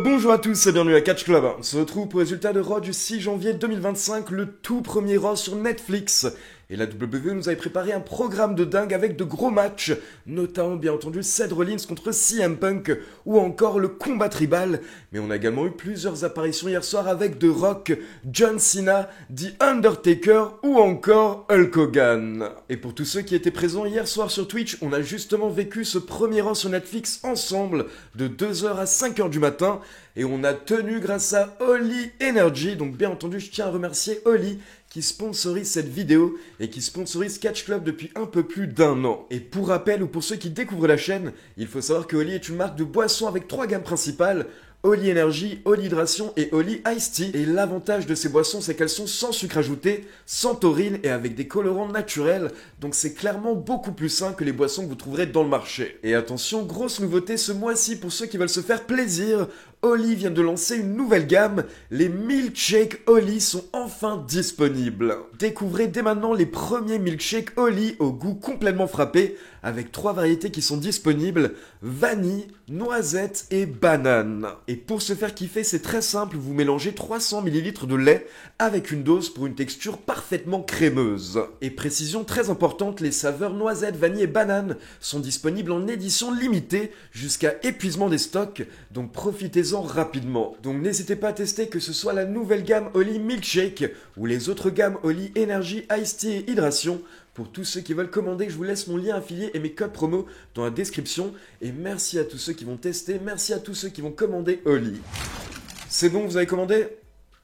Bonjour à tous et bienvenue à Catch Club. On se retrouve pour le résultat de Raw du 6 janvier 2025, le tout premier Raw sur Netflix. Et la WWE nous avait préparé un programme de dingue avec de gros matchs, notamment bien entendu Seth Rollins contre CM Punk ou encore le combat tribal. Mais on a également eu plusieurs apparitions hier soir avec The Rock, John Cena, The Undertaker ou encore Hulk Hogan. Et pour tous ceux qui étaient présents hier soir sur Twitch, on a justement vécu ce premier Raw sur Netflix ensemble de 2h à 5h du matin. Et on a tenu grâce à Holly Energy. Donc bien entendu, je tiens à remercier Holly qui sponsorise cette vidéo et qui sponsorise Catch Club depuis un peu plus d'1 an. Et pour rappel, ou pour ceux qui découvrent la chaîne, il faut savoir que Holly est une marque de boissons avec 3 gammes principales: Holly Energy, Holly Hydration et Holly Iced Tea. Et l'avantage de ces boissons, c'est qu'elles sont sans sucre ajouté, sans taurine et avec des colorants naturels. Donc c'est clairement beaucoup plus sain que les boissons que vous trouverez dans le marché. Et attention, grosse nouveauté ce mois-ci pour ceux qui veulent se faire plaisir. Holly vient de lancer une nouvelle gamme, les milkshakes Holly sont enfin disponibles. Découvrez dès maintenant les premiers milkshakes Holly au goût complètement frappé, avec 3 variétés qui sont disponibles: vanille, noisette et banane. Et pour se faire kiffer, c'est très simple, vous mélangez 300 ml de lait avec une dose pour une texture parfaitement crémeuse. Et précision très importante, les saveurs noisette, vanille et banane sont disponibles en édition limitée jusqu'à épuisement des stocks, donc profitez-en rapidement. Donc n'hésitez pas à tester, que ce soit la nouvelle gamme Holly Milkshake ou les autres gammes Holly Energy, Iced Tea et Hydration. Pour tous ceux qui veulent commander, je vous laisse mon lien affilié et mes codes promo dans la description. Et merci à tous ceux qui vont tester, merci à tous ceux qui vont commander Holly. C'est bon, vous avez commandé ?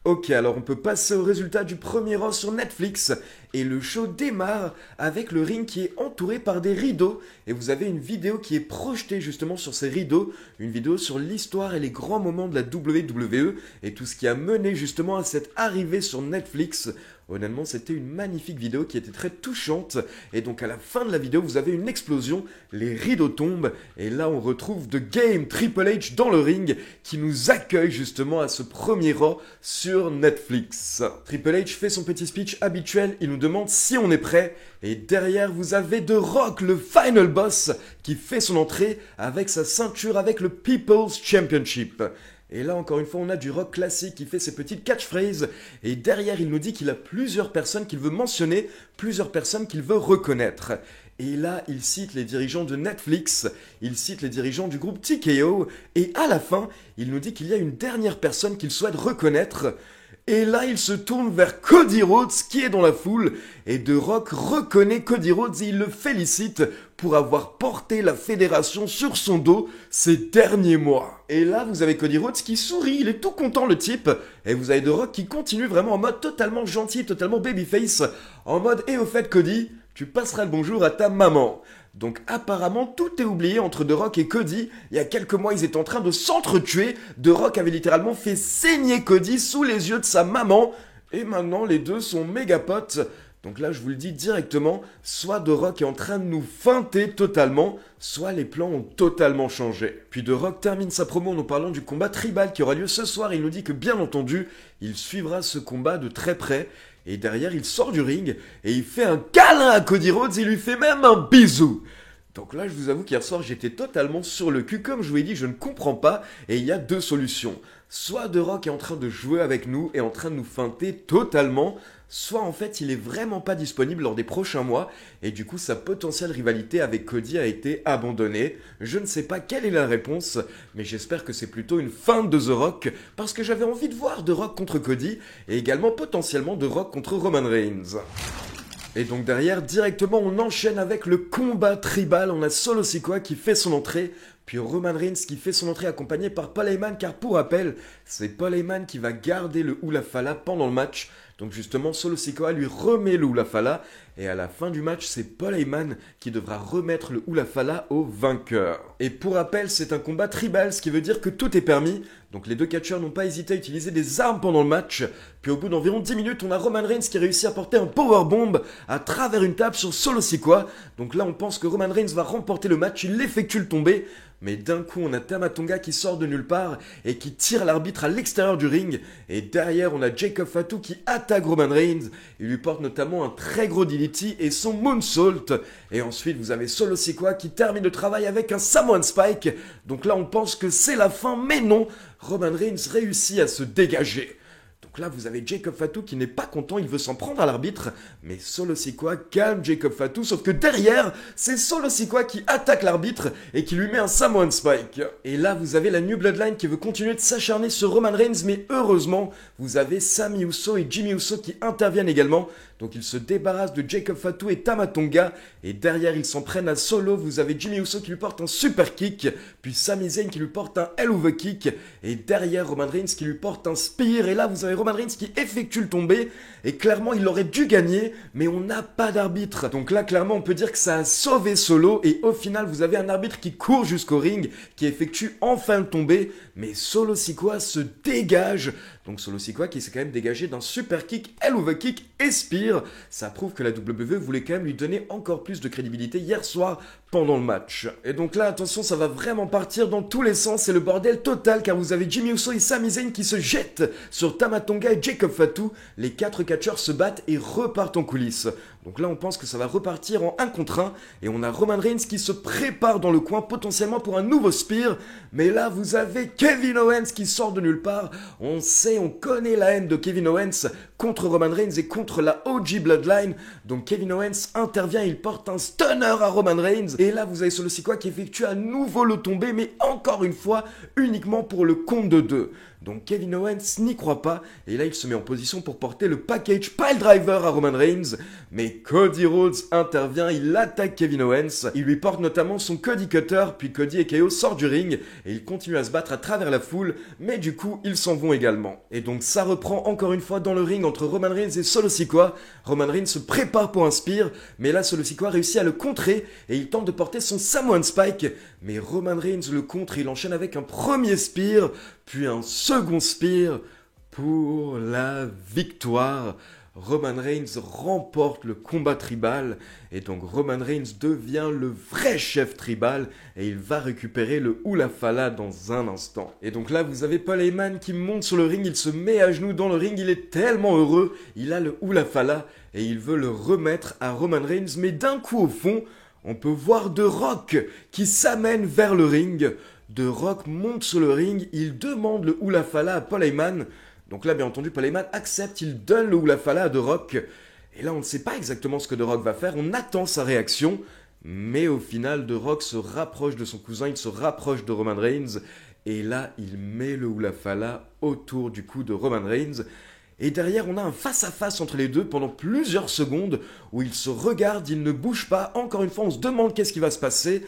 Ok, alors on peut passer au résultat du premier Raw sur Netflix. Et le show démarre avec le ring qui est entouré par des rideaux. Et vous avez une vidéo qui est projetée justement sur ces rideaux. Une vidéo sur l'histoire et les grands moments de la WWE. Et tout ce qui a mené justement à cette arrivée sur Netflix. Honnêtement, c'était une magnifique vidéo qui était très touchante. Et donc à la fin de la vidéo, vous avez une explosion. Les rideaux tombent. Et là, on retrouve The Game, Triple H dans le ring, qui nous accueille justement à ce premier Raw sur Netflix. Triple H fait son petit speech habituel. Il nous demande si on est prêt. Et derrière, vous avez The Rock, le final boss, qui fait son entrée avec sa ceinture avec le People's Championship. Et là, encore une fois, on a du Rock classique qui fait ses petites catchphrases. Et derrière, il nous dit qu'il a plusieurs personnes qu'il veut mentionner, plusieurs personnes qu'il veut reconnaître. Et là, il cite les dirigeants de Netflix, il cite les dirigeants du groupe TKO. Et à la fin, il nous dit qu'il y a une dernière personne qu'il souhaite reconnaître. Et là, il se tourne vers Cody Rhodes qui est dans la foule. Et The Rock reconnaît Cody Rhodes et il le félicite pour avoir porté la fédération sur son dos ces derniers mois. Et là, vous avez Cody Rhodes qui sourit, il est tout content le type. Et vous avez The Rock qui continue vraiment en mode totalement gentil, totalement babyface. En mode, et au fait Cody, tu passeras le bonjour à ta maman. Donc apparemment tout est oublié entre The Rock et Cody. Il y a quelques mois ils étaient en train de s'entretuer. The Rock avait littéralement fait saigner Cody sous les yeux de sa maman. Et maintenant les deux sont méga potes. Donc là je vous le dis directement, soit The Rock est en train de nous feinter totalement, soit les plans ont totalement changé. Puis The Rock termine sa promo en nous parlant du combat tribal qui aura lieu ce soir. Il nous dit que bien entendu il suivra ce combat de très près. Et derrière, il sort du ring et il fait un câlin à Cody Rhodes, il lui fait même un bisou. Donc là, je vous avoue qu'hier soir, j'étais totalement sur le cul. Comme je vous l'ai dit, je ne comprends pas. Et il y a 2 solutions. Soit The Rock est en train de jouer avec nous et en train de nous feinter totalement, soit en fait, il est vraiment pas disponible lors des prochains mois. Et du coup, sa potentielle rivalité avec Cody a été abandonnée. Je ne sais pas quelle est la réponse, mais j'espère que c'est plutôt une feinte de The Rock, parce que j'avais envie de voir The Rock contre Cody, et également potentiellement The Rock contre Roman Reigns. Et donc derrière, directement, on enchaîne avec le combat tribal. On a Solo Sikoa qui fait son entrée, puis Roman Reigns qui fait son entrée accompagné par Paul Heyman, car pour rappel, c'est Paul Heyman qui va garder le Hula Fala pendant le match. Donc justement, Solo Sikoa lui remet le Hula Fala, et à la fin du match, c'est Paul Heyman qui devra remettre le Hula Fala au vainqueur. Et pour rappel, c'est un combat tribal, ce qui veut dire que tout est permis. Donc les deux catcheurs n'ont pas hésité à utiliser des armes pendant le match. Puis au bout d'environ 10 minutes, on a Roman Reigns qui réussit à porter un powerbomb à travers une table sur Solo Sikoa. Donc là, on pense que Roman Reigns va remporter le match, il l'effectue le tombé. mais d'un coup on a Tama Tonga qui sort de nulle part et qui tire l'arbitre à l'extérieur du ring, et derrière on a Jacob Fatu qui attaque Roman Reigns, il lui porte notamment un très gros DDT et son moonsault, et ensuite vous avez Solo Sikoa qui termine le travail avec un Samoan Spike, donc là on pense que c'est la fin, mais non, Roman Reigns réussit à se dégager. Donc là, vous avez Jacob Fatu qui n'est pas content, il veut s'en prendre à l'arbitre, mais Solo Sikoa calme Jacob Fatu, sauf que derrière, c'est Solo Sikoa qui attaque l'arbitre et qui lui met un Samoan Spike. Et là, vous avez la New Bloodline qui veut continuer de s'acharner sur Roman Reigns, mais heureusement, vous avez Sami Uso et Jimmy Uso qui interviennent également. Donc ils se débarrassent de Jacob Fatu et Tama Tonga, et derrière ils s'en prennent à Solo, vous avez Jimmy Uso qui lui porte un super kick, puis Sami Zayn qui lui porte un hell of a kick, et derrière Roman Reigns qui lui porte un spear, et là vous avez Roman Reigns qui effectue le tombé, et clairement il aurait dû gagner, mais on n'a pas d'arbitre. Donc là clairement on peut dire que ça a sauvé Solo, et au final vous avez un arbitre qui court jusqu'au ring, qui effectue enfin le tombé, mais Solo Sikoa se dégage. Donc Solo Sikoa qui s'est quand même dégagé d'un super kick, hell of a kick et spear. Ça prouve que la WWE voulait quand même lui donner encore plus de crédibilité hier soir pendant le match. Et donc là, attention, ça va vraiment partir dans tous les sens, c'est le bordel total car vous avez Jimmy Uso et Sami Zayn qui se jettent sur Tama Tonga et Jacob Fatu. Les 4 catcheurs se battent et repartent en coulisses. Donc là, on pense que ça va repartir en 1 contre 1 et on a Roman Reigns qui se prépare dans le coin potentiellement pour un nouveau spear. Mais là, vous avez Kevin Owens qui sort de nulle part. On sait, on connaît la haine de Kevin Owens contre Roman Reigns et contre la OG Bloodline. Donc Kevin Owens intervient, il porte un stunner à Roman Reigns. Et là, vous avez Solo Sikoa qui effectue à nouveau le tombé, mais encore une fois, uniquement pour le compte de 2. Donc Kevin Owens n'y croit pas, et là il se met en position pour porter le package piledriver à Roman Reigns, mais Cody Rhodes intervient, il attaque Kevin Owens, il lui porte notamment son Cody Cutter, puis Cody et KO sortent du ring, et ils continuent à se battre à travers la foule, mais du coup ils s'en vont également. Et donc ça reprend encore une fois dans le ring entre Roman Reigns et Solo Sikoa. Roman Reigns se prépare pour un spear, mais là Solo Sikoa réussit à le contrer, et il tente de porter son Samoan Spike, mais Roman Reigns le contre, il enchaîne avec un premier spear, puis un second spear pour la victoire. Roman Reigns remporte le combat tribal et donc Roman Reigns devient le vrai chef tribal et il va récupérer le Hula Fala dans un instant. Et donc là vous avez Paul Heyman qui monte sur le ring, il se met à genoux dans le ring, il est tellement heureux, il a le Hula Fala et il veut le remettre à Roman Reigns, mais d'un coup au fond, on peut voir The Rock qui s'amène vers le ring. The Rock monte sur le ring, il demande le Hula Fala à Paul Heyman. Donc là, bien entendu, Paul Heyman accepte, il donne le Hula Fala à The Rock. Et là, on ne sait pas exactement ce que The Rock va faire, on attend sa réaction. Mais au final, The Rock se rapproche de son cousin, il se rapproche de Roman Reigns. Et là, il met le Hula Fala autour du cou de Roman Reigns. Et derrière, on a un face-à-face entre les deux pendant plusieurs secondes où ils se regardent, ils ne bougent pas. Encore une fois, on se demande qu'est-ce qui va se passer.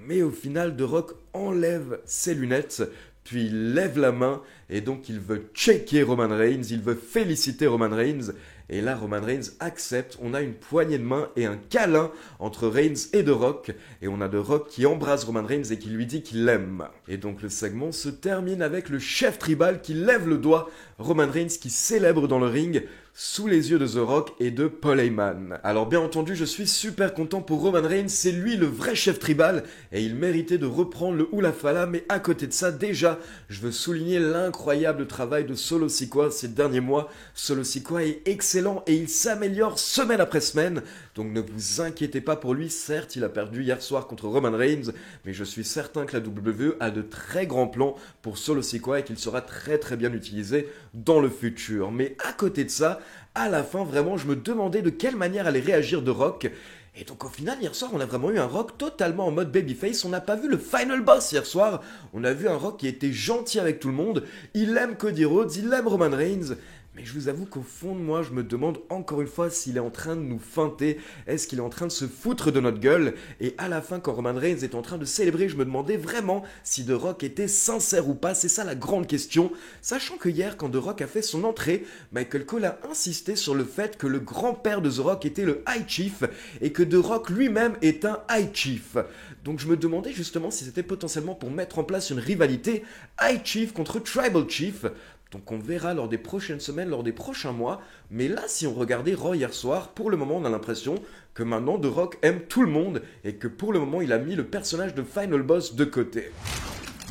Mais au final, The Rock enlève ses lunettes, puis il lève la main, et donc il veut checker Roman Reigns, il veut féliciter Roman Reigns. Et là, Roman Reigns accepte, on a une poignée de main et un câlin entre Reigns et The Rock. Et on a The Rock qui embrasse Roman Reigns et qui lui dit qu'il l'aime. Et donc le segment se termine avec le chef tribal qui lève le doigt, Roman Reigns qui célèbre dans le ring, sous les yeux de The Rock et de Paul Heyman. Alors bien entendu, je suis super content pour Roman Reigns, c'est lui le vrai chef tribal, et il méritait de reprendre le Hula Fala, mais à côté de ça, déjà, je veux souligner l'incroyable travail de Solo Sikoa ces derniers mois. Solo Sikoa est excellent et il s'améliore semaine après semaine, donc ne vous inquiétez pas pour lui, certes il a perdu hier soir contre Roman Reigns, mais je suis certain que la WWE a de très grands plans pour Solo Sikoa et qu'il sera très très bien utilisé dans le futur. Mais à côté de ça, à la fin, vraiment, je me demandais de quelle manière allait réagir The Rock. Et donc au final, hier soir, on a vraiment eu un Rock totalement en mode babyface. On n'a pas vu le final boss hier soir. On a vu un Rock qui était gentil avec tout le monde. Il aime Cody Rhodes, il aime Roman Reigns. Mais je vous avoue qu'au fond de moi, je me demande encore une fois s'il est en train de nous feinter. Est-ce qu'il est en train de se foutre de notre gueule? Et à la fin, quand Roman Reigns est en train de célébrer, je me demandais vraiment si The Rock était sincère ou pas. C'est ça la grande question. Sachant que hier, quand The Rock a fait son entrée, Michael Cole a insisté sur le fait que le grand-père de The Rock était le High Chief et que The Rock lui-même est un High Chief. Donc je me demandais justement si c'était potentiellement pour mettre en place une rivalité High Chief contre Tribal Chief. Donc on verra lors des prochaines semaines, lors des prochains mois. Mais là, si on regardait Raw hier soir, pour le moment, on a l'impression que maintenant The Rock aime tout le monde et que pour le moment, il a mis le personnage de Final Boss de côté.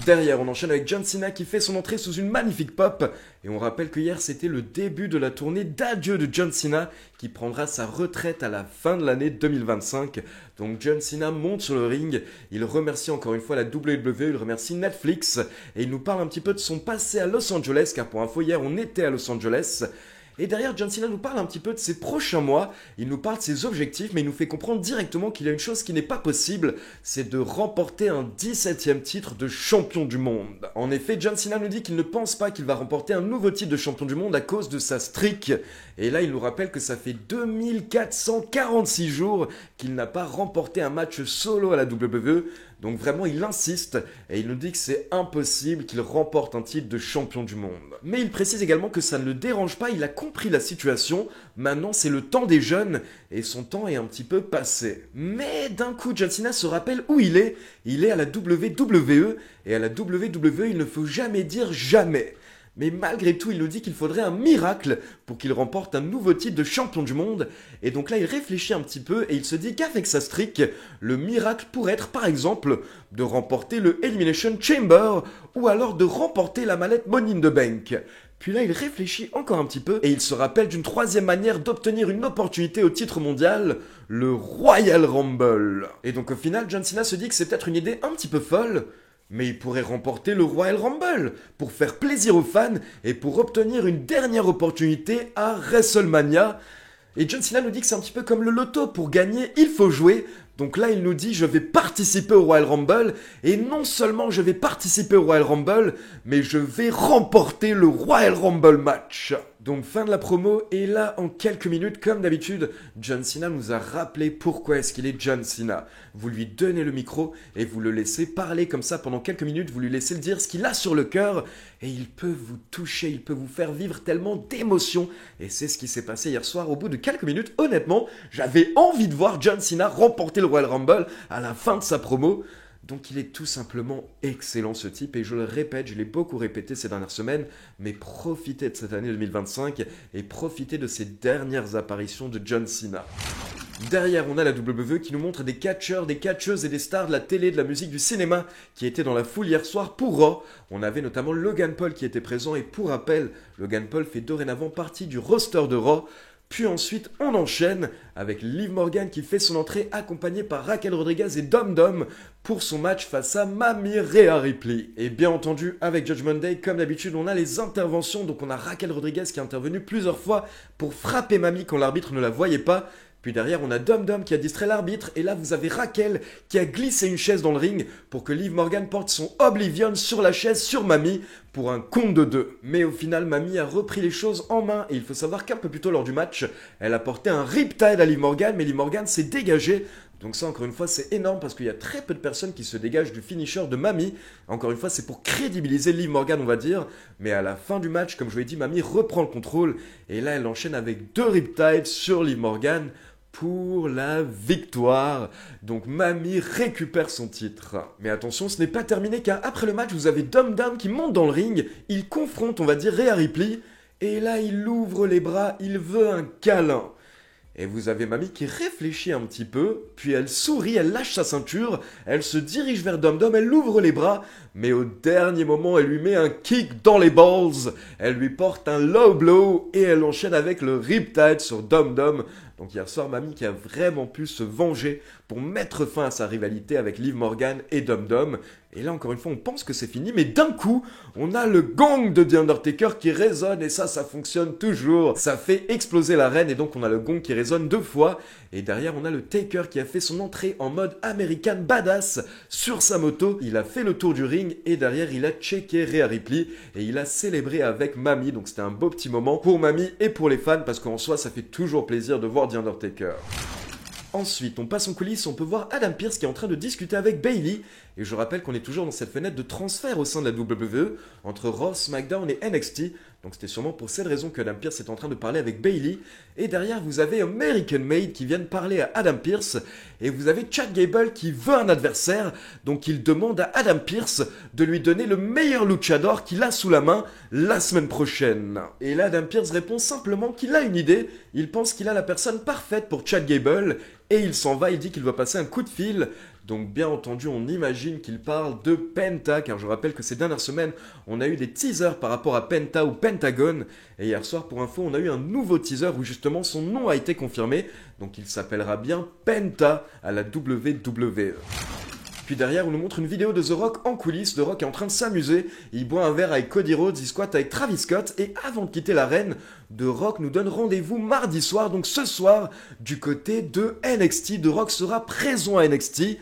Derrière, on enchaîne avec John Cena qui fait son entrée sous une magnifique pop. Et on rappelle que hier, c'était le début de la tournée d'adieu de John Cena qui prendra sa retraite à la fin de l'année 2025. Donc John Cena monte sur le ring, il remercie encore une fois la WWE, il remercie Netflix et il nous parle un petit peu de son passé à Los Angeles, car pour info, hier, on était à Los Angeles. Et derrière, John Cena nous parle un petit peu de ses prochains mois, il nous parle de ses objectifs, mais il nous fait comprendre directement qu'il y a une chose qui n'est pas possible, c'est de remporter un 17e titre de champion du monde. En effet, John Cena nous dit qu'il ne pense pas qu'il va remporter un nouveau titre de champion du monde à cause de sa streak. Et là, il nous rappelle que ça fait 2446 jours qu'il n'a pas remporté un match solo à la WWE. Donc vraiment, il insiste et il nous dit que c'est impossible qu'il remporte un titre de champion du monde. Mais il précise également que ça ne le dérange pas, il a compris la situation. Maintenant, c'est le temps des jeunes et son temps est un petit peu passé. Mais d'un coup, John Cena se rappelle où il est. Il est à la WWE et à la WWE, il ne faut jamais dire jamais. Mais malgré tout, il nous dit qu'il faudrait un miracle pour qu'il remporte un nouveau titre de champion du monde. Et donc là, il réfléchit un petit peu et il se dit qu'avec sa streak, le miracle pourrait être par exemple de remporter le Elimination Chamber ou alors de remporter la mallette Money in the Bank. Puis là, il réfléchit encore un petit peu et il se rappelle d'une troisième manière d'obtenir une opportunité au titre mondial, le Royal Rumble. Et donc au final, John Cena se dit que c'est peut-être une idée un petit peu folle, mais il pourrait remporter le Royal Rumble pour faire plaisir aux fans et pour obtenir une dernière opportunité à WrestleMania. Et John Cena nous dit que c'est un petit peu comme le loto, pour gagner, il faut jouer. Donc là, il nous dit, je vais participer au Royal Rumble, et non seulement je vais participer au Royal Rumble, mais je vais remporter le Royal Rumble match. Donc fin de la promo, et là, en quelques minutes, comme d'habitude, John Cena nous a rappelé pourquoi est-ce qu'il est John Cena. Vous lui donnez le micro, et vous le laissez parler comme ça pendant quelques minutes, vous lui laissez le dire ce qu'il a sur le cœur, et il peut vous toucher, il peut vous faire vivre tellement d'émotions, et c'est ce qui s'est passé hier soir. Au bout de quelques minutes, honnêtement, j'avais envie de voir John Cena remporter le Royal Rumble à la fin de sa promo. Donc il est tout simplement excellent ce type et je le répète, je l'ai beaucoup répété ces dernières semaines, mais profitez de cette année 2025 et profitez de ces dernières apparitions de John Cena. Derrière, on a la WWE qui nous montre des catcheurs, des catcheuses et des stars de la télé, de la musique, du cinéma qui étaient dans la foule hier soir pour Raw. On avait notamment Logan Paul qui était présent et pour rappel, Logan Paul fait dorénavant partie du roster de Raw. Puis ensuite, on enchaîne avec Liv Morgan qui fait son entrée accompagnée par Raquel Rodriguez et Dom Dom pour son match face à Mami Rhea Ripley. Et bien entendu, avec Judgment Day, comme d'habitude, on a les interventions. Donc on a Raquel Rodriguez qui est intervenue plusieurs fois pour frapper Mami quand l'arbitre ne la voyait pas. Puis derrière, on a Dom Dom qui a distrait l'arbitre. Et là, vous avez Raquel qui a glissé une chaise dans le ring pour que Liv Morgan porte son Oblivion sur la chaise sur Mami pour un compte de 2. Mais au final, Mami a repris les choses en main. Et il faut savoir qu'un peu plus tôt lors du match, elle a porté un Riptide à Liv Morgan. Mais Liv Morgan s'est dégagée. Donc ça, encore une fois, c'est énorme parce qu'il y a très peu de personnes qui se dégagent du finisher de Mami. Encore une fois, c'est pour crédibiliser Liv Morgan, on va dire. Mais à la fin du match, comme je vous l'ai dit, Mami reprend le contrôle. Et là, elle enchaîne avec 2 Riptides sur Liv Morgan pour la victoire. Donc Mami récupère son titre. Mais attention, ce n'est pas terminé car après le match, vous avez Dom Dom qui monte dans le ring. Il confronte, on va dire, Rhea Ripley. Et là, il ouvre les bras, il veut un câlin. Et vous avez Mami qui réfléchit un petit peu, puis elle sourit, elle lâche sa ceinture, elle se dirige vers Dom Dom, elle ouvre les bras, mais au dernier moment, elle lui met un kick dans les balls, elle lui porte un low blow et elle enchaîne avec le Riptide sur Dom Dom. Donc hier soir, Mami qui a vraiment pu se venger pour mettre fin à sa rivalité avec Liv Morgan et Dom Dom. Et là, encore une fois, on pense que c'est fini, mais d'un coup, on a le gong de The Undertaker qui résonne, et ça fonctionne toujours. Ça fait exploser l'arène, et donc on a le gong qui résonne 2 fois. Et derrière, on a le Taker qui a fait son entrée en mode American Badass sur sa moto. Il a fait le tour du ring, et derrière, il a checké Rhea Ripley, et il a célébré avec Mami. Donc c'était un beau petit moment pour Mami et pour les fans, parce qu'en soi, ça fait toujours plaisir de voir The Undertaker. Ensuite, on passe en coulisses, on peut voir Adam Pearce qui est en train de discuter avec Bayley. Et je rappelle qu'on est toujours dans cette fenêtre de transfert au sein de la WWE entre Raw, SmackDown et NXT. Donc c'était sûrement pour cette raison que Adam Pearce est en train de parler avec Bayley. Et derrière, vous avez American Made qui viennent parler à Adam Pearce. Et vous avez Chad Gable qui veut un adversaire. Donc il demande à Adam Pearce de lui donner le meilleur luchador qu'il a sous la main la semaine prochaine. Et là, Adam Pearce répond simplement qu'il a une idée. Il pense qu'il a la personne parfaite pour Chad Gable. Et il s'en va, il dit qu'il va passer un coup de fil. Donc bien entendu, on imagine qu'il parle de Penta, car je rappelle que ces dernières semaines, on a eu des teasers par rapport à Penta ou Pentagon. Et hier soir, pour info, on a eu un nouveau teaser où justement son nom a été confirmé. Donc il s'appellera bien Penta à la WWE. Puis derrière, on nous montre une vidéo de The Rock en coulisses. The Rock est en train de s'amuser. Il boit un verre avec Cody Rhodes, il squatte avec Travis Scott. Et avant de quitter l'arène, The Rock nous donne rendez-vous mardi soir. Donc ce soir, du côté de NXT, The Rock sera présent à NXT.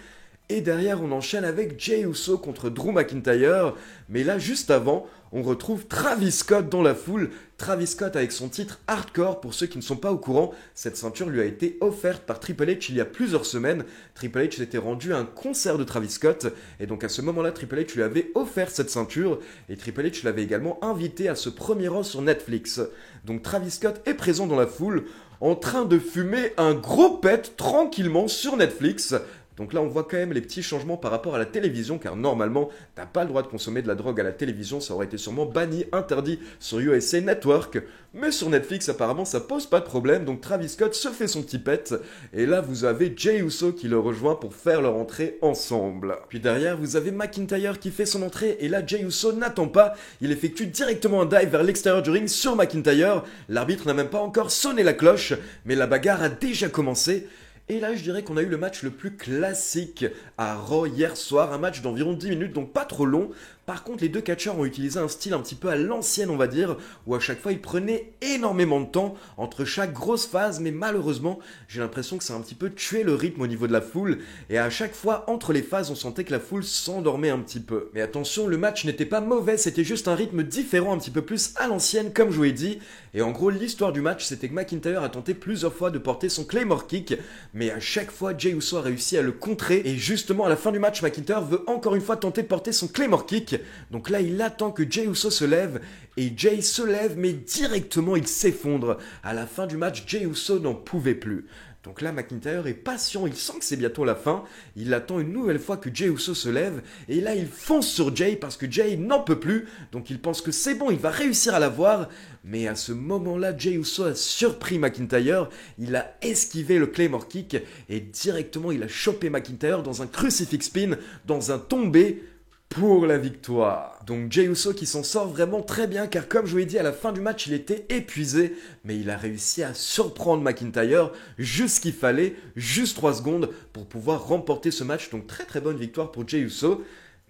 Et derrière, on enchaîne avec Jey Uso contre Drew McIntyre. Mais là, juste avant, on retrouve Travis Scott dans la foule. Travis Scott avec son titre Hardcore. Pour ceux qui ne sont pas au courant, cette ceinture lui a été offerte par Triple H il y a plusieurs semaines. Triple H s'était rendu à un concert de Travis Scott. Et donc à ce moment-là, Triple H lui avait offert cette ceinture. Et Triple H l'avait également invité à ce premier Raw sur Netflix. Donc Travis Scott est présent dans la foule, en train de fumer un gros pet tranquillement sur Netflix. Donc là, on voit quand même les petits changements par rapport à la télévision, car normalement, t'as pas le droit de consommer de la drogue à la télévision, ça aurait été sûrement banni, interdit sur USA Network. Mais sur Netflix, apparemment, ça pose pas de problème, donc Travis Scott se fait son petit pet. Et là, vous avez Jey Uso qui le rejoint pour faire leur entrée ensemble. Puis derrière, vous avez McIntyre qui fait son entrée, et là, Jey Uso n'attend pas. Il effectue directement un dive vers l'extérieur du ring sur McIntyre. L'arbitre n'a même pas encore sonné la cloche, mais la bagarre a déjà commencé. Et là, je dirais qu'on a eu le match le plus classique à Raw hier soir, un match d'environ 10 minutes, donc pas trop long. Par contre, les deux catcheurs ont utilisé un style un petit peu à l'ancienne, on va dire, où à chaque fois, ils prenaient énormément de temps entre chaque grosse phase, mais malheureusement, j'ai l'impression que ça a un petit peu tué le rythme au niveau de la foule, et à chaque fois, entre les phases, on sentait que la foule s'endormait un petit peu. Mais attention, le match n'était pas mauvais, c'était juste un rythme différent, un petit peu plus à l'ancienne, comme je vous l'ai dit, et en gros, l'histoire du match, c'était que McIntyre a tenté plusieurs fois de porter son Claymore Kick, mais à chaque fois, Jey Uso a réussi à le contrer, et justement, à la fin du match, McIntyre veut encore une fois tenter de porter son Claymore Kick. Donc là, il attend que Jey Uso se lève, et Jey se lève, mais directement, il s'effondre. À la fin du match, Jey Uso n'en pouvait plus. Donc là, McIntyre est patient, il sent que c'est bientôt la fin, il attend une nouvelle fois que Jey Uso se lève, et là il fonce sur Jey parce que Jey n'en peut plus, donc il pense que c'est bon, il va réussir à l'avoir, mais à ce moment-là, Jey Uso a surpris McIntyre, il a esquivé le Claymore Kick, et directement il a chopé McIntyre dans un crucifix spin, dans un tombé, pour la victoire. Donc Jey Uso qui s'en sort vraiment très bien car comme je vous l'ai dit à la fin du match il était épuisé mais il a réussi à surprendre McIntyre juste ce qu'il fallait, juste 3 secondes pour pouvoir remporter ce match. Donc très très bonne victoire pour Jey Uso.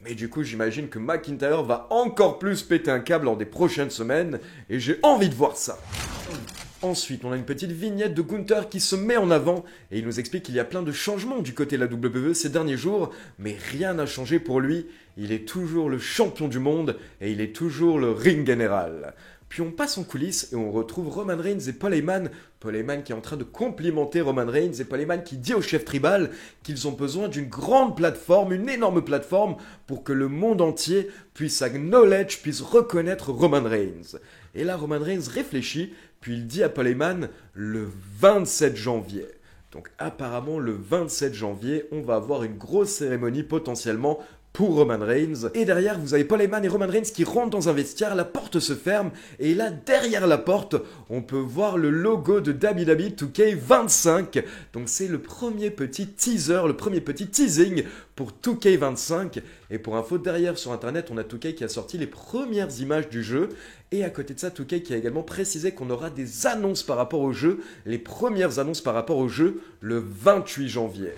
Mais du coup j'imagine que McIntyre va encore plus péter un câble lors des prochaines semaines et j'ai envie de voir ça. Ensuite, on a une petite vignette de Gunther qui se met en avant et il nous explique qu'il y a plein de changements du côté de la WWE ces derniers jours, mais rien n'a changé pour lui. Il est toujours le champion du monde et il est toujours le ring général. Puis on passe en coulisses et on retrouve Roman Reigns et Paul Heyman. Paul Heyman qui est en train de complimenter Roman Reigns et Paul Heyman qui dit au chef tribal qu'ils ont besoin d'une grande plateforme, une énorme plateforme pour que le monde entier puisse acknowledge, puisse reconnaître Roman Reigns. Et là, Roman Reigns réfléchit, puis il dit à Paul Heyman le 27 janvier. Donc apparemment, le 27 janvier, on va avoir une grosse cérémonie potentiellement pour Roman Reigns. Et derrière, vous avez Paul Heyman et Roman Reigns qui rentrent dans un vestiaire, la porte se ferme, et là, derrière la porte, on peut voir le logo de WWE 2K25. Donc c'est le premier petit teaser, le premier petit teasing pour 2K25. Et pour info, derrière sur internet, on a 2K qui a sorti les premières images du jeu. Et à côté de ça, 2K qui a également précisé qu'on aura des annonces par rapport au jeu, les premières annonces par rapport au jeu, le 28 janvier.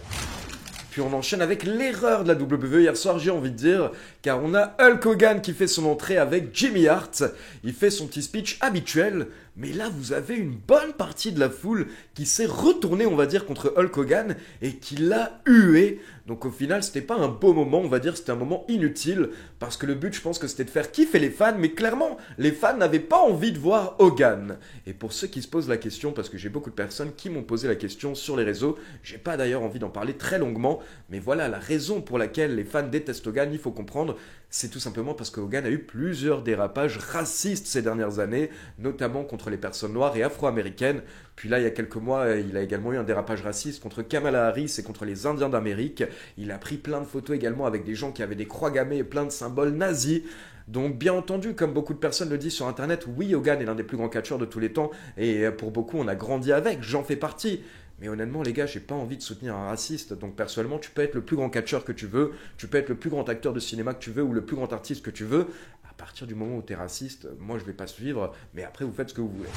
Puis on enchaîne avec l'erreur de la WWE hier soir, j'ai envie de dire, car on a Hulk Hogan qui fait son entrée avec Jimmy Hart. Il fait son petit speech habituel, mais là vous avez une bonne partie de la foule qui s'est retournée, on va dire, contre Hulk Hogan et qui l'a hué. Donc au final, c'était pas un beau moment, on va dire, c'était un moment inutile, parce que le but, je pense que c'était de faire kiffer les fans, mais clairement, les fans n'avaient pas envie de voir Hogan. Et pour ceux qui se posent la question, parce que j'ai beaucoup de personnes qui m'ont posé la question sur les réseaux, j'ai pas d'ailleurs envie d'en parler très longuement, mais voilà la raison pour laquelle les fans détestent Hogan, il faut comprendre, C'est tout simplement parce que Hogan a eu plusieurs dérapages racistes ces dernières années, notamment contre les personnes noires et afro-américaines. Puis là, il y a quelques mois, il a également eu un dérapage raciste contre Kamala Harris et contre les Indiens d'Amérique. Il a pris plein de photos également avec des gens qui avaient des croix gammées et plein de symboles nazis. Donc bien entendu, comme beaucoup de personnes le disent sur internet, oui, Hogan est l'un des plus grands catcheurs de tous les temps, et pour beaucoup on a grandi avec, j'en fais partie. Mais honnêtement les gars, j'ai pas envie de soutenir un raciste, donc personnellement tu peux être le plus grand catcheur que tu veux, tu peux être le plus grand acteur de cinéma que tu veux, ou le plus grand artiste que tu veux, à partir du moment où t'es raciste, moi je vais pas suivre, mais après vous faites ce que vous voulez.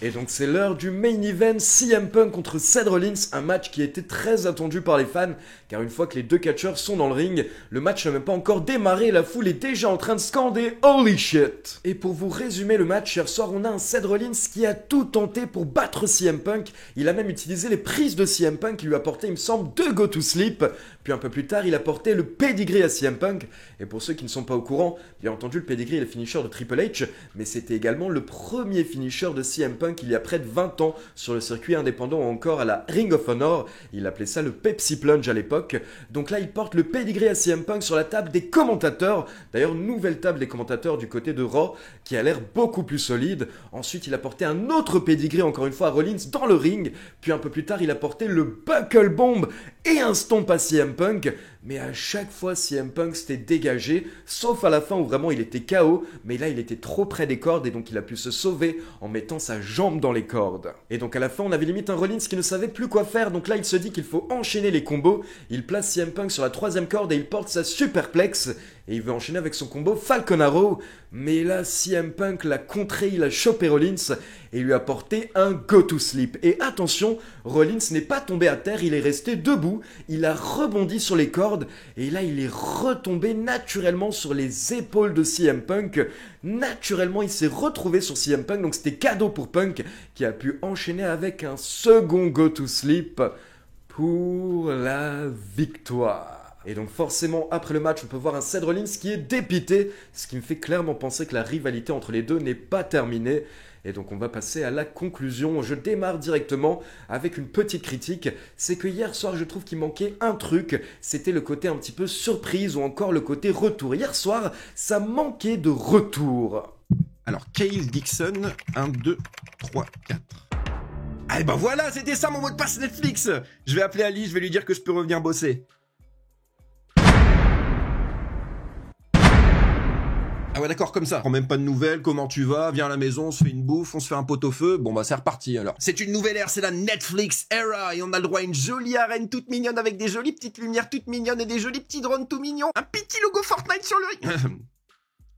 Et donc c'est l'heure du main event, CM Punk contre Seth Rollins, un match qui a été très attendu par les fans, car une fois que les deux catcheurs sont dans le ring, le match n'a même pas encore démarré, la foule est déjà en train de scander « Holy shit !» Et pour vous résumer le match, hier soir on a un Seth Rollins qui a tout tenté pour battre CM Punk, il a même utilisé les prises de CM Punk qui lui apportaient, il me semble, 2 go to sleep, puis un peu plus tard il a porté le pedigree à CM Punk, et pour ceux qui ne sont pas au courant, bien entendu le pedigree est le finisher de Triple H, mais c'était également le premier finisher de CM Punk il y a près de 20 ans sur le circuit indépendant ou encore à la Ring of Honor. Il appelait ça le Pepsi Plunge à l'époque. Donc là, il porte le pedigree à CM Punk sur la table des commentateurs. D'ailleurs, nouvelle table des commentateurs du côté de Raw qui a l'air beaucoup plus solide. Ensuite, il a porté un autre pedigree encore une fois à Rollins dans le ring. Puis un peu plus tard, il a porté le Buckle Bomb et un stomp à CM Punk. Mais à chaque fois, CM Punk s'était dégagé, sauf à la fin où vraiment il était KO. Mais là, il était trop près des cordes et donc il a pu se sauver en mettant sa jambe dans les cordes. Et donc à la fin, on avait limite un Rollins qui ne savait plus quoi faire. Donc là, il se dit qu'il faut enchaîner les combos. Il place CM Punk sur la 3e corde et il porte sa superplex. Et il veut enchaîner avec son combo Falcon Arrow. Mais là, CM Punk l'a contré, il a chopé Rollins et lui a porté un go to sleep. Et attention, Rollins n'est pas tombé à terre, il est resté debout. Il a rebondi sur les cordes et là, il est retombé naturellement sur les épaules de CM Punk. Naturellement, il s'est retrouvé sur CM Punk, donc c'était cadeau pour Punk qui a pu enchaîner avec un second go to sleep pour la victoire. Et donc forcément, après le match, on peut voir un Seth Rollins qui est dépité, ce qui me fait clairement penser que la rivalité entre les deux n'est pas terminée. Et donc on va passer à la conclusion. Je démarre directement avec une petite critique. C'est que hier soir, je trouve qu'il manquait un truc. C'était le côté un petit peu surprise ou encore le côté retour. Hier soir, ça manquait de retour. Alors, Kyle Dixon, 1, 2, 3, 4. Ah ben voilà, c'était ça mon mot de passe Netflix. Je vais appeler Ali, je vais lui dire que je peux revenir bosser. Ah ouais d'accord, comme ça. Prends même pas de nouvelles, comment tu vas, viens à la maison, on se fait une bouffe, on se fait un pot-au-feu, bon bah c'est reparti alors. C'est une nouvelle ère, c'est la Netflix era, et on a le droit à une jolie arène toute mignonne avec des jolies petites lumières toutes mignonnes et des jolis petits drones tout mignons. Un petit logo Fortnite sur le ring.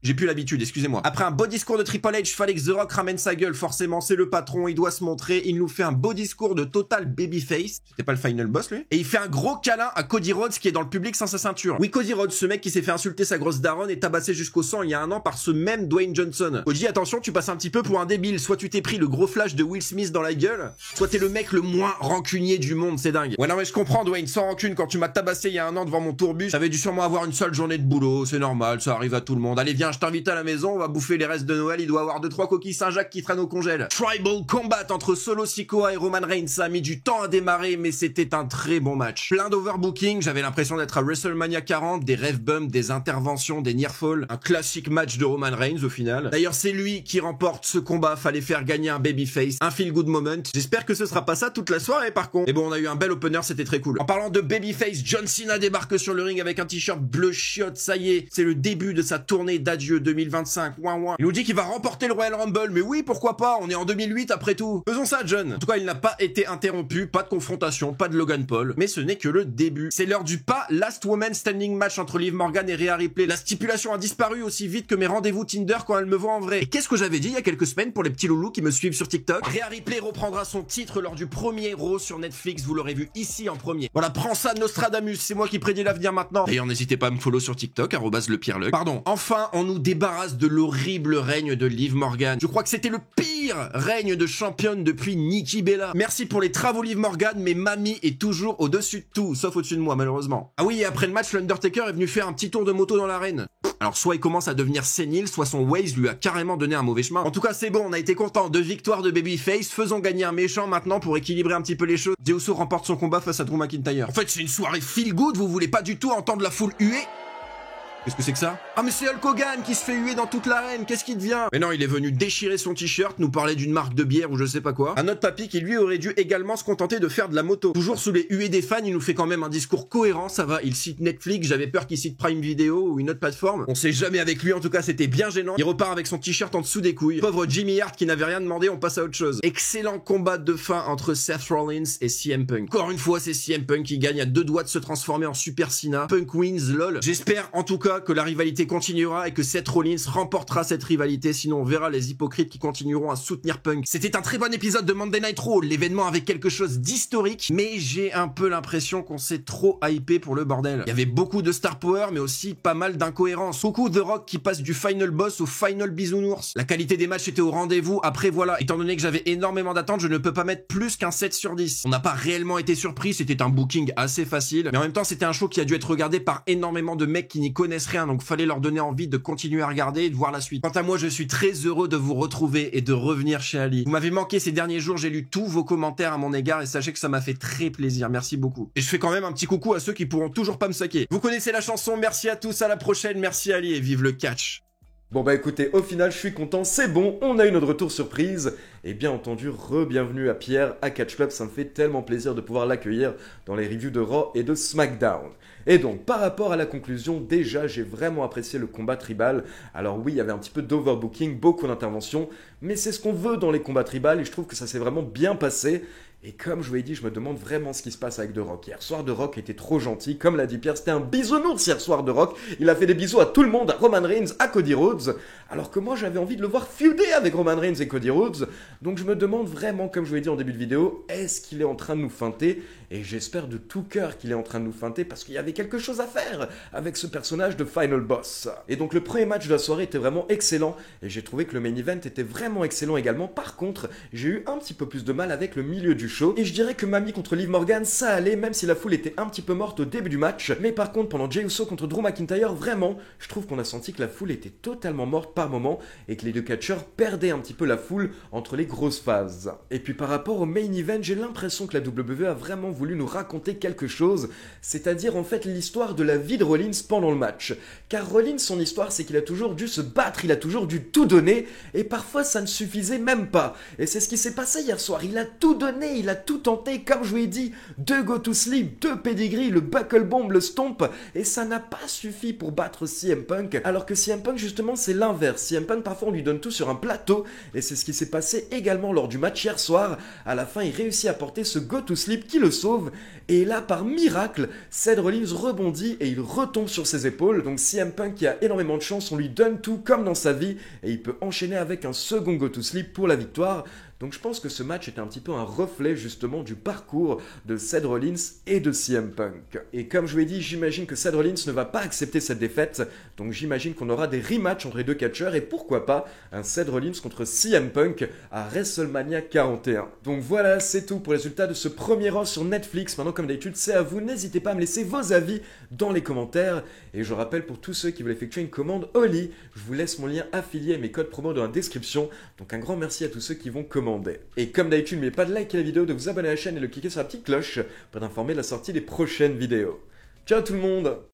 J'ai plus l'habitude, excusez-moi. Après un beau discours de Triple H, fallait que The Rock ramène sa gueule, forcément c'est le patron, il doit se montrer, il nous fait un beau discours de total babyface. C'était pas le final boss lui. Et il fait un gros câlin à Cody Rhodes qui est dans le public sans sa ceinture. Oui, Cody Rhodes, ce mec qui s'est fait insulter sa grosse daronne et tabasser jusqu'au sang il y a un an par ce même Dwayne Johnson. Cody, attention, tu passes un petit peu pour un débile, soit tu t'es pris le gros flash de Will Smith dans la gueule, soit t'es le mec le moins rancunier du monde, c'est dingue. Ouais non mais je comprends Dwayne, sans rancune, quand tu m'as tabassé il y a un an devant mon tourbus, j'avais dû sûrement avoir une seule journée de boulot, c'est normal, ça arrive à tout le monde. Allez viens, je t'invite à la maison, on va bouffer les restes de Noël, il doit avoir 2-3 coquilles Saint-Jacques qui traînent au congèle. Tribal Combat entre Solo Sikoa et Roman Reigns, ça a mis du temps à démarrer, mais c'était un très bon match. Plein d'overbooking, j'avais l'impression d'être à WrestleMania 40, des rêve bumps, des interventions, des near fall, un classique match de Roman Reigns au final. D'ailleurs c'est lui qui remporte ce combat, fallait faire gagner un babyface, un feel good moment. J'espère que ce sera pas ça toute la soirée par contre. Mais bon, on a eu un bel opener, c'était très cool. En parlant de babyface, John Cena débarque sur le ring avec un t-shirt bleu chiotte, ça y est, c'est le début de sa tournée d'adieu 2025. Il nous dit qu'il va remporter le Royal Rumble, mais oui, pourquoi pas, on est en 2008 après tout. Faisons ça, John. En tout cas, il n'a pas été interrompu, pas de confrontation, pas de Logan Paul, mais ce n'est que le début. C'est l'heure du pas Last Woman Standing match entre Liv Morgan et Rhea Ripley. La stipulation a disparu aussi vite que mes rendez-vous Tinder quand elle me voit en vrai. Et qu'est-ce que j'avais dit il y a quelques semaines pour les petits loulous qui me suivent sur TikTok? Rhea Ripley reprendra son titre lors du premier Raw sur Netflix, vous l'aurez vu ici en premier. Voilà, prends ça Nostradamus, c'est moi qui prédis l'avenir maintenant. D'ailleurs, n'hésitez pas à me follow sur TikTok, @lepierreluc. Pardon, enfin, on nous débarrasse de l'horrible règne de Liv Morgan. Je crois que c'était le pire règne de championne depuis Nikki Bella. Merci pour les travaux Liv Morgan, mais mamie est toujours au-dessus de tout, sauf au-dessus de moi malheureusement. Ah oui, et après le match, l'Undertaker est venu faire un petit tour de moto dans l'arène. Alors soit il commence à devenir sénile, soit son Waze lui a carrément donné un mauvais chemin. En tout cas c'est bon, on a été content de victoire de Babyface, faisons gagner un méchant maintenant pour équilibrer un petit peu les choses. Jey Uso remporte son combat face à Drew McIntyre. En fait c'est une soirée feel good, vous voulez pas du tout entendre la foule huer? Qu'est-ce que c'est que ça? Ah mais c'est Hulk Hogan qui se fait huer dans toute l'arène, qu'est-ce qu'il devient? Mais non, il est venu déchirer son t-shirt, nous parler d'une marque de bière ou je sais pas quoi. Un autre papy qui lui aurait dû également se contenter de faire de la moto. Toujours sous les huées des fans, il nous fait quand même un discours cohérent, ça va, il cite Netflix, j'avais peur qu'il cite Prime Video ou une autre plateforme. On sait jamais avec lui, en tout cas c'était bien gênant. Il repart avec son t-shirt en dessous des couilles. Pauvre Jimmy Hart qui n'avait rien demandé, on passe à autre chose. Excellent combat de fin entre Seth Rollins et CM Punk. Encore une fois, c'est CM Punk qui gagne à 2 doigts de se transformer en Super Cena. Punk wins, lol. J'espère en tout cas que la rivalité continuera et que Seth Rollins remportera cette rivalité, sinon on verra les hypocrites qui continueront à soutenir Punk. C'était un très bon épisode de Monday Night Raw, l'événement avait quelque chose d'historique, mais j'ai un peu l'impression qu'on s'est trop hypé pour le bordel. Il y avait beaucoup de star power, mais aussi pas mal d'incohérences. Coucou The Rock qui passe du final boss au final bisounours. La qualité des matchs était au rendez-vous, après voilà, étant donné que j'avais énormément d'attentes, je ne peux pas mettre plus qu'un 7 sur 10. On n'a pas réellement été surpris, c'était un booking assez facile, mais en même temps c'était un show qui a dû être regardé par énormément de mecs qui n'y connaissent rien, donc fallait leur donner envie de continuer à regarder et de voir la suite. Quant à moi, je suis très heureux de vous retrouver et de revenir chez Ali. Vous m'avez manqué ces derniers jours, j'ai lu tous vos commentaires à mon égard et sachez que ça m'a fait très plaisir, merci beaucoup. Et je fais quand même un petit coucou à ceux qui pourront toujours pas me saquer. Vous connaissez la chanson, merci à tous, à la prochaine, merci Ali et vive le catch. Bon bah écoutez, au final je suis content, c'est bon, on a eu notre retour surprise. Et bien entendu, re-bienvenue à Pierre, à Catch Club, ça me fait tellement plaisir de pouvoir l'accueillir dans les reviews de Raw et de SmackDown. Et donc, par rapport à la conclusion, déjà j'ai vraiment apprécié le combat tribal. Alors oui, il y avait un petit peu d'overbooking, beaucoup d'interventions, mais c'est ce qu'on veut dans les combats tribal et je trouve que ça s'est vraiment bien passé. Et comme je vous l'ai dit, je me demande vraiment ce qui se passe avec The Rock. Hier soir, The Rock était trop gentil. Comme l'a dit Pierre, c'était un bisounours hier soir, The Rock. Il a fait des bisous à tout le monde, à Roman Reigns, à Cody Rhodes. Alors que moi, j'avais envie de le voir feuder avec Roman Reigns et Cody Rhodes. Donc je me demande vraiment, comme je vous l'ai dit en début de vidéo, est-ce qu'il est en train de nous feinter? Et j'espère de tout cœur qu'il est en train de nous feinter parce qu'il y avait quelque chose à faire avec ce personnage de Final Boss. Et donc le premier match de la soirée était vraiment excellent. Et j'ai trouvé que le main event était vraiment excellent également. Par contre, j'ai eu un petit peu plus de mal avec le milieu du show. Et je dirais que Mami contre Liv Morgan, ça allait, même si la foule était un petit peu morte au début du match. Mais par contre, pendant Jey Uso contre Drew McIntyre, vraiment, je trouve qu'on a senti que la foule était totalement morte par moment et que les deux catcheurs perdaient un petit peu la foule entre les grosses phases. Et puis par rapport au main event, j'ai l'impression que la WWE a vraiment voulu nous raconter quelque chose, c'est-à-dire en fait l'histoire de la vie de Rollins pendant le match. Car Rollins, son histoire, c'est qu'il a toujours dû se battre, il a toujours dû tout donner, et parfois ça ne suffisait même pas. Et c'est ce qui s'est passé hier soir, il a tout donné, il a tout tenté, comme je vous l'ai dit, 2 go to sleep, 2 pedigree, le buckle bomb, le stomp, et ça n'a pas suffi pour battre CM Punk, alors que CM Punk justement c'est l'inverse. CM Punk parfois on lui donne tout sur un plateau, et c'est ce qui s'est passé également lors du match hier soir. À la fin il réussit à porter ce go to sleep qui le sauve, et là par miracle, Seth Rollins rebondit et il retombe sur ses épaules. Donc CM Punk qui a énormément de chance, on lui donne tout comme dans sa vie, et il peut enchaîner avec un second go to sleep pour la victoire. Donc je pense que ce match était un petit peu un reflet justement du parcours de Seth Rollins et de CM Punk. Et comme je vous l'ai dit, j'imagine que Seth Rollins ne va pas accepter cette défaite, donc j'imagine qu'on aura des rematchs entre les deux catcheurs et pourquoi pas un Seth Rollins contre CM Punk à WrestleMania 41. Donc voilà, c'est tout pour le résultat de ce premier Raw sur Netflix. Maintenant comme d'habitude, c'est à vous, n'hésitez pas à me laisser vos avis dans les commentaires. Et je rappelle pour tous ceux qui veulent effectuer une commande Oli, je vous laisse mon lien affilié et mes codes promo dans la description. Donc un grand merci à tous ceux qui vont commander. Et comme d'habitude, n'oubliez pas de liker la vidéo, de vous abonner à la chaîne et de cliquer sur la petite cloche pour être informé de la sortie des prochaines vidéos. Ciao tout le monde!